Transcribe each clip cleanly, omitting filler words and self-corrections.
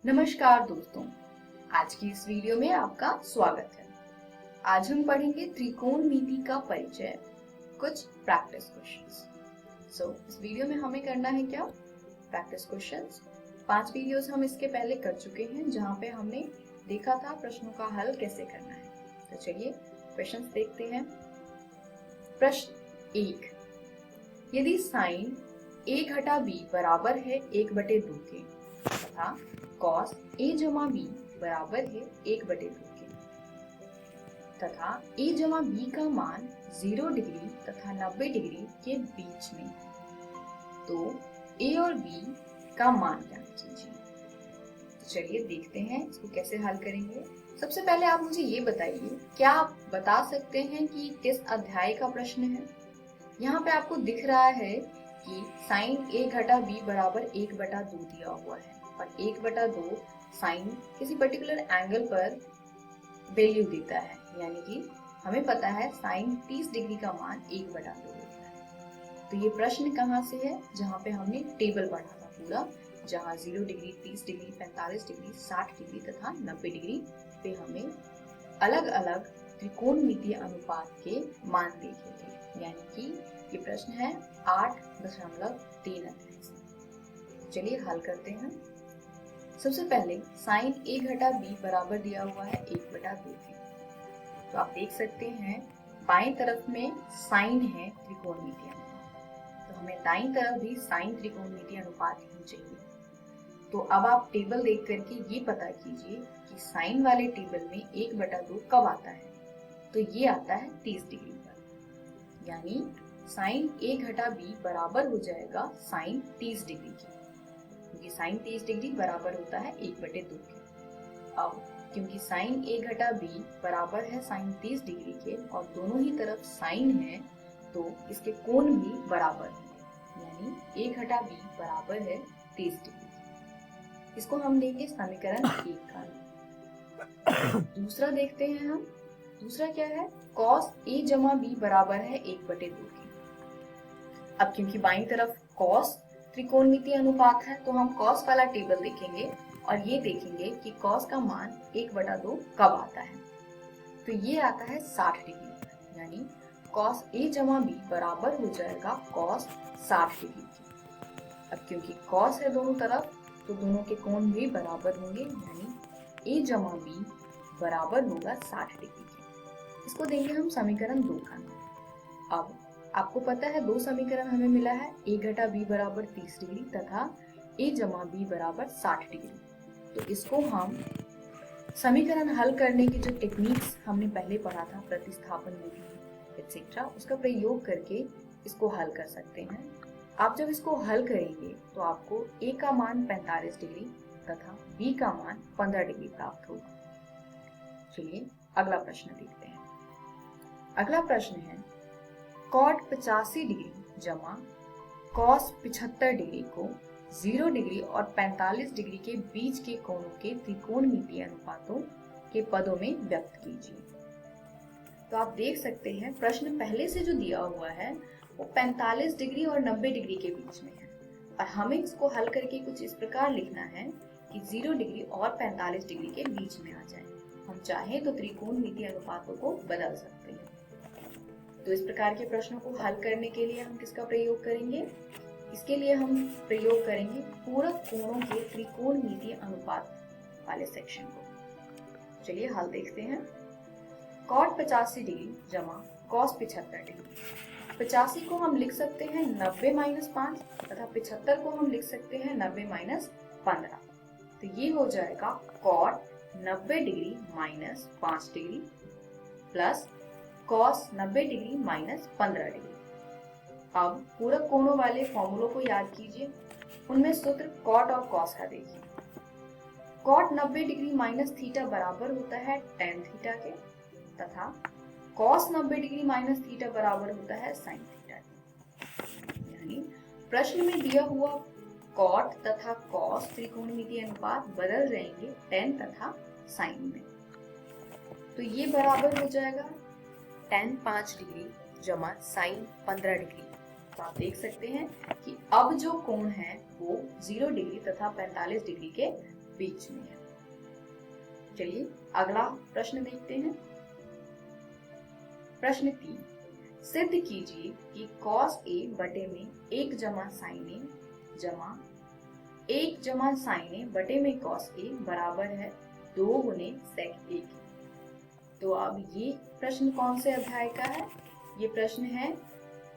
नमस्कार दोस्तों, आज की इस वीडियो में आपका स्वागत है। आज हम पढ़ेंगे त्रिकोणमिति का परिचय, कुछ प्रैक्टिस क्वेश्चंस। इस वीडियो में हमें करना है क्या? Practice questions. 5 वीडियोस हम इसके पहले कर चुके हैं जहाँ पे हमने देखा था प्रश्नों का हल कैसे करना है। तो चलिए क्वेश्चंस देखते हैं। प्रश्न 1, यदि साइन a घटा b बराबर है 1/2 के तथा cos a जमा b बराबर है 1/2 के तथा a जमा b का मान 0 डिग्री तथा 90 डिग्री के बीच में, तो a और b का मान ज्ञात कीजिए। तो चलिए देखते हैं इसको कैसे हल करेंगे। सबसे पहले आप मुझे ये बताइए, क्या आप बता सकते हैं कि किस अध्याय का प्रश्न है? यहाँ पे आपको दिख रहा है कि साइन a घटा b बराबर 1/2 दिया हुआ है और 1/2 साइन किसी पर्टिकुलर एंगल पर वैल्यू देता है, यानी कि हमें पता है साइन 30 डिग्री का मान 1/2 होता है। तो ये प्रश्न कहाँ से है? जहाँ पे हमने टेबल पढ़ा था पूरा, जहाँ 0 डिग्री, 30 डिग्री, 45 डिग्री, 60 डिग्री तथा 90 डिग्री पे हमें अलग अलग त्रिकोणमितीय अनुपात के मान देखे थे, यानी कि ये प्रश्न है 8.3 अध्याय से। चलिए हल करते हैं। सबसे पहले साइन a घटा b बराबर दिया हुआ है 1/2 के। तो आप देख सकते हैं बाएं तरफ में साइन है त्रिकोणमितीय अनुपात, तो हमें दाईं तरफ भी साइन त्रिकोणमितीय अनुपात ही चाहिए। तो अब आप टेबल देख करके ये पता कीजिए कि साइन वाले टेबल में 1/2 कब आता है। तो ये आता है 30 डिग्री पर, यानी साइन a घटा b बराबर हो जाएगा साइन 30 डिग्री के, क्योंकि साइन 30 डिग्री बराबर होता है 1/2 के। अब क्योंकि साइन a घटा b बराबर है साइन 30 डिग्री के और दोनों ही तरफ साइन है, तो इसके कोण भी बराबर होंगे, यानी a घटा b बराबर है 30 डिग्री। इसको हम देंगे समीकरण 1 का। दूसरा देखते हैं हम। दूसरा क्या है? cos a जमा b बराबर है 1/2 के। अब क्योंकि बाईं तरफ cos त्रिकोणमितीय अनुपात है, तो हम cos वाला टेबल देखेंगे और ये देखेंगे कि cos का मान 1/2 कब आता है। तो ये आता है 60 डिग्री, यानी cos a जमा b बराबर हो जाएगा cos 60 डिग्री के। अब क्योंकि cos है दोनों तरफ, तो दोनों के कोण भी बराबर होंगे, यानी a जमा b बराबर होगा 60 डिग्री के। इसको देंगे हम समीकरण 2 का नाम। अब आपको पता है दो समीकरण हमें मिला है, a घटा b बराबर 30 डिग्री तथा a जमा b बराबर 60 डिग्री। तो इसको हम समीकरण हल करने की जो टेक्निक्स हमने पहले पढ़ा था, प्रतिस्थापन विधि एक्सेट्रा, उसका प्रयोग करके इसको हल कर सकते हैं। आप जब इसको हल करेंगे तो आपको a का मान 45 डिग्री तथा b का मान 15 डिग्री प्राप्त होगा। चलिए अगला प्रश्न देखते हैं। अगला प्रश्न है, cot 85 डिग्री जमा cos 75 डिग्री को 0 डिग्री और 45 डिग्री के बीच के कोणों के त्रिकोणमितीय अनुपातों के पदों में व्यक्त कीजिए। तो आप देख सकते हैं प्रश्न पहले से जो दिया हुआ है वो 45 डिग्री और 90 डिग्री के बीच में है और हमें इसको हल करके कुछ इस प्रकार लिखना है कि 0 डिग्री और 45 डिग्री के बीच में आ जाए। हम चाहें तो त्रिकोणमितीय अनुपातों को बदल सकते हैं। तो इस प्रकार के प्रश्नों को हल करने के लिए हम किसका प्रयोग करेंगे? इसके लिए हम प्रयोग करेंगे पूरक कोणों के त्रिकोणमितीय अनुपात वाले सेक्शन को। चलिए हल देखते हैं। cot 85 डिग्री जमा cos 75 डिग्री। 85 को हम लिख सकते हैं 90 - 5 तथा 75 को हम लिख सकते हैं 90 - 15। तो ये हो जाएगा cot 90 degree minus 5 degree plus cos 90 degree minus 15 degree. अब पूरक कोणों वाले फॉर्मूलों को याद कीजिए, उनमें सूत्र cot और cos का देखिए। cot 90 डिग्री माइनस थीटा बराबर होता है tan थीटा के तथा cos 90 डिग्री माइनस थीटा बराबर होता है sin थीटा के। यानी प्रश्न में दिया हुआ cot तथा cos त्रिकोणमितीय अनुपात बदल जाएंगे tan तथा sin में। तो ये बराबर हो जाएगा tan 5 डिग्री जमा sin 15 डिग्री। तो आप देख सकते हैं कि अब जो कोण है वो 0 डिग्री तथा 45 डिग्री के बीच में है। चलिए अगला प्रश्न देखते हैं। प्रश्न 3, सिद्ध कीजिए कि cos A बटे में 1 जमा sin A जमा 1 जमा sin A बटे में cos A बराबर है 2 गुने sec A। तो अब ये प्रश्न कौन से अध्याय का है? ये प्रश्न है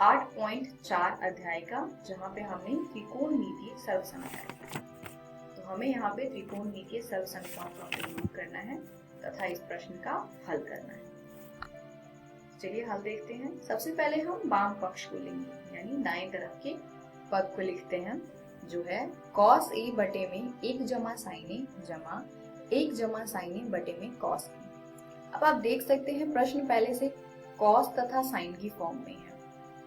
8.4 अध्याय का, जहाँ पे हमने त्रिकोणमितीय सर्वसमीकरण, तो हमें यहाँ पे त्रिकोणमितीय सर्वसमीकरणों का प्रयोग करना है तथा इस प्रश्न का हल करना है। चलिए हल देखते हैं। सबसे पहले हम वाम पक्ष को लेंगे, यानी दाएं तरफ के पद को लिखते हैं, जो है cos A बटे में 1 जमा sin A जमा 1 जमा sin A बटे में cos A। अब आप देख सकते हैं प्रश्न पहले से cos तथा sin की फॉर्म में है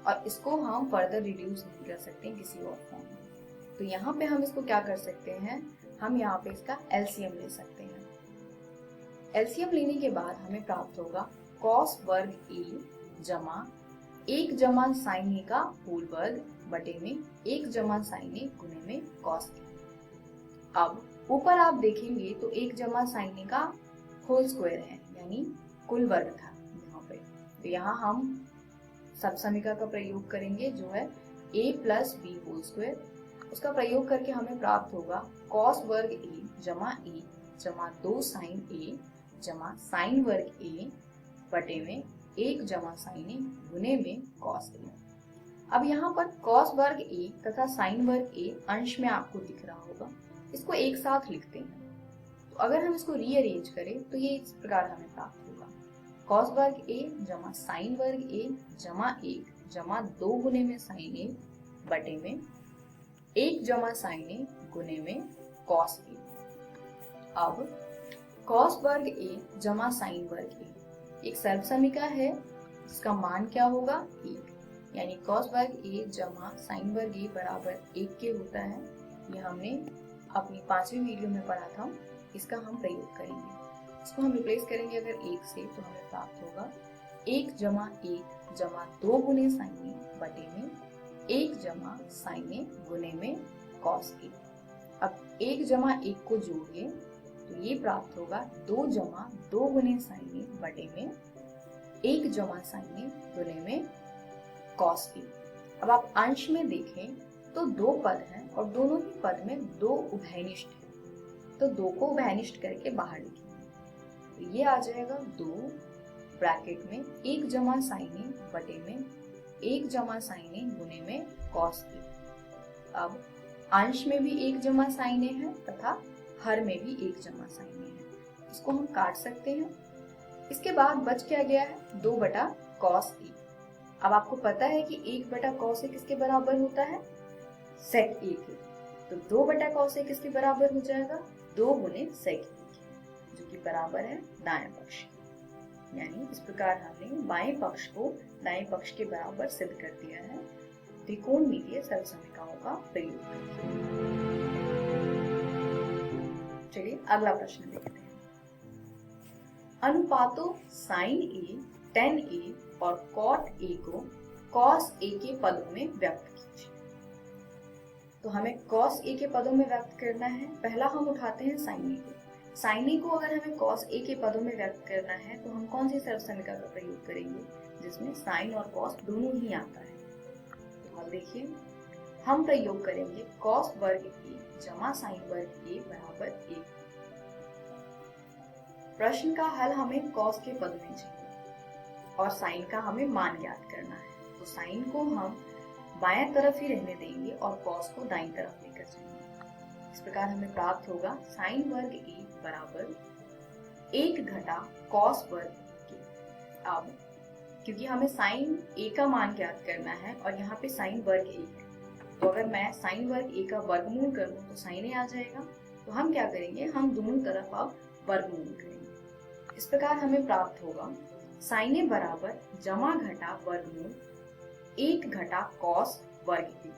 और इसको हम फर्दर रिड्यूस नहीं कर सकते किसी और फॉर्म में। तो यहाँ पे हम इसको क्या कर सकते हैं, हम यहाँ पे इसका एलसीएम ले सकते हैं। एलसीएम लेने के बाद हमें प्राप्त होगा cos वर्ग A जमा 1 जमा sin A का होल वर्ग बटे में 1 जमा sin A गुने में cos A। अब ऊपर आप देखेंगे तो 1 जमा sin A का होल स्क्वायर है, यानी कुल वर्ग था यहाँ पे। तो यहाँ हम सब समीकरण का प्रयोग करेंगे, जो है a plus B whole square. उसका प्रयोग करके हमें प्राप्त होगा cos वर्ग a जमा 2 sin a जमा sin वर्ग a बटे में 1 जमा sin a गुने में cos a। अब यहाँ पर cos वर्ग a तथा sin वर्ग a अंश में आपको दिख रहा होगा, इसको एक साथ लिखते हैं। तो अगर हम इसको रीअरेंज करें तो ये इस प्रकार हमें प्राप्त होगा cos वर्ग a जमा sin वर्ग a जमा 1 जमा 2 गुने में sin a बटे में 1 जमा sin a गुने में cos a। अब cos वर्ग a जमा sin वर्ग a एक सर्व समीकरण है जिसका मान क्या होगा 1, यानी cos वर्ग a जमा sin वर्ग a बराबर 1 के होता है। ये हमने अपनी 5वीं वीडियो में पढ़ा था, इसका हम प्रयोग करेंगे। इसको हम रिप्लेस करेंगे अगर 1 से, तो हमें प्राप्त होगा 1 जमा 1 जमा 2 गुने sin a बटे में 1 जमा sin a गुने में cos a। अब 1 जमा 1 को जोड़िए तो ये प्राप्त होगा 2 जमा 2 गुने sin a बटे में 1 जमा sin a गुने में cos a। अब आप अंश में देखें तो 2 पद हैं और दोनों ही पद में 2 उभयनिष्ठ हैं, तो 2 को उभयनिष्ठ करके बाहर लिखेंगे। तो ये आ जाएगा 2 ब्रैकेट में 1 जमा sin a बटे में 1 जमा sin a गुने में cos a। अब अंश में भी 1 जमा sin a है तथा हर में भी 1 जमा sin a है, इसको हम काट सकते हैं। इसके बाद बच क्या गया है 2 बटा cos a। अब आपको पता है कि 1 बटा cos a किसके बराबर होता है, sec a के। तो 2 बटा cos a किसके बराबर हो जाएगा, 2 गुने sec a के, जो कि बराबर है दाएं पक्ष। यानी इस प्रकार हमने बाएं पक्ष को दाएं पक्ष के बराबर सिद्ध कर दिया है त्रिकोणमितीय सर्वसमीकरणों का प्रयोग करके। चलिए अगला प्रश्न देखते हैं। अनुपातों sin a, tan a और cot a को cos a के पदों में व्यक्त कीजिए। तो हमें cos a के पदों में व्यक्त करना है। पहला हम उठाते हैं sin a को। sin a को अगर हमें cos a के पदों में व्यक्त करना है तो हम कौन सी सर्वसमीकरण का प्रयोग करेंगे जिसमें sin और cos दोनों ही आता है। तो अब देखिए हम प्रयोग करेंगे cos वर्ग a जमा sin वर्ग a बराबर 1। प्रश्न का हल हमें cos के पद में चाहिए और sin का हमें मान ज्ञात करना है। तो sin को हम बाएं तरफ ही रहने देंगे और cos को दाईं तरफ लेकर जाएंगे। इस प्रकार हमें प्राप्त होगा sin वर्ग a बराबर 1 घटा cos वर्ग a। अब क्योंकि हमें sin a का मान ज्ञात करना है और यहाँ पे sin वर्ग a है, तो अगर मैं sin वर्ग a का वर्गमूल कर दूं तो sin a आ जाएगा। तो हम क्या करेंगे, हम दोनों तरफ अब वर्गमूल करेंगे। इस प्रकार हमें प्राप्त होगा sin a बराबर जमा घटा वर्गमूल 1 घटा cos वर्ग a।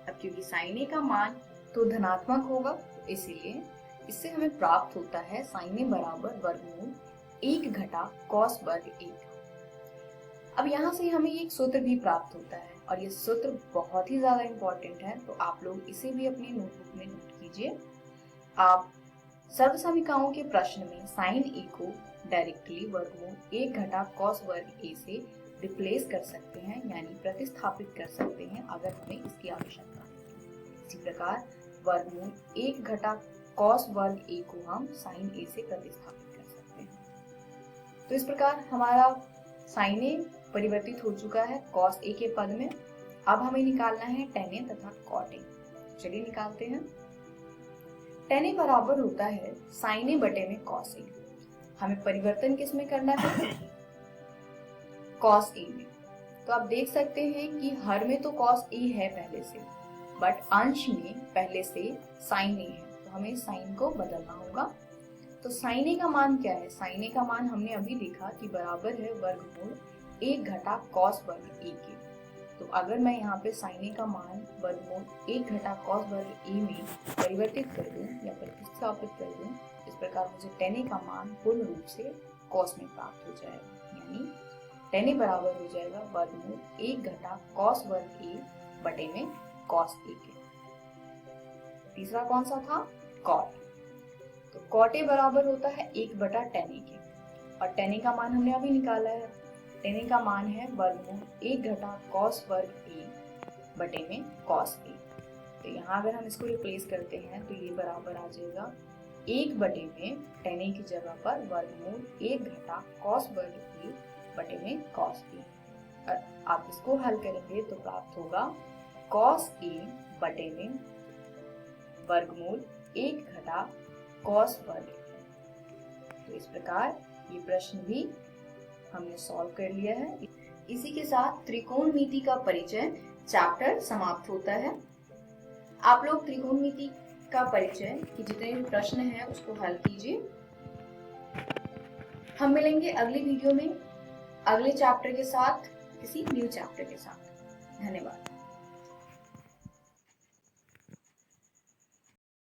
अब क्योंकि sin a का मान तो धनात्मक होगा, तो इसीलिए इससे हमें प्राप्त होता है sin a बराबर वर्गमूल 1 घटा cos वर्ग a। अब यहाँ से हमें एक सूत्र भी प्राप्त होता है और ये सूत्र बहुत ही ज्यादा इम्पोर्टेंट है, तो आप लोग इसे भी अपनी नोटबुक में नोट कीजिए। आप सर्वसमीकाओं के प्रश्न में साइन ए को डायरेक्टली वर्गमूल 1 घटा कॉस वर्ग ए से रिप्लेस कर सकते हैं, यानी प्रतिस्थापित कर सकते हैं अगर हमें इसकी आवश्यकता है। इसी प्रकार वर्गमूल 1 घटा कॉस वर्ग ए को हम साइन ए से प्रतिस्थापित कर सकते हैं। तो इस प्रकार हमारा साइन ए परिवर्तित हो चुका है कॉस ए के पद में। अब हमें निकालना है टेन ए तथा कॉट ए। चलिए निकालते हैं। टेन ए बराबर होता है साइन ए बटे में कॉस ए। हमें परिवर्तन किस में करना है? कॉस ए में। तो आप देख सकते हैं कि हर में तो कॉस ए है पहले से, बट अंश में पहले से साइन ए है, तो हमें साइन को बदलना होगा। तो साइन ए का मान क्या है? साइन ए का मान हमने अभी देखा कि बराबर है वर्गमूल 1 घटा कॉस वर्ग ए के। तो अगर मैं यहाँ पे साइन ए का मान वर्गमूल 1 घटा कॉस वर्ग ए में परिवर्तित कर दूं या प्रतिस्थापित कर दूं, इस प्रकार मुझे टेन ए का मान पूर्ण रूप से कॉस में प्राप्त हो जाएगा, यानी टेन ए बराबर हो जाएगा वर्गमूल 1 घटा कॉस वर्ग ए बटे में कॉस ए के। तीसरा कौन सा था? कॉट। तो कॉट ए बराबर होता है 1 बटा टेन ए के, और टेन ए का मान हमने अभी निकाला है। टेन ए का मान है वर्गमूल 1 घटा कॉस वर्ग ए बटे में कॉस ए। तो यहाँ अगर हम इसको रिप्लेस करते हैं तो ये बराबर आ जाएगा 1 बटे में टेन ए की जगह पर वर्गमूल 1 घटा कॉस वर्ग ए बटे में कॉस ए। और आप इसको हल करेंगे तो प्राप्त होगा कॉस ए बटे में वर्गमूल 1 घटा कॉस वर्ग ए। तो इस प्रकार ये प्रश्न भी हमने सॉल्व कर लिया है। इसी के साथ त्रिकोणमिति का परिचय चैप्टर समाप्त होता है। आप लोग त्रिकोणमिति का परिचय के जितने भी प्रश्न हैं उसको हल कीजिए। हम मिलेंगे अगली वीडियो में अगले चैप्टर के साथ, किसी न्यू चैप्टर के साथ। धन्यवाद।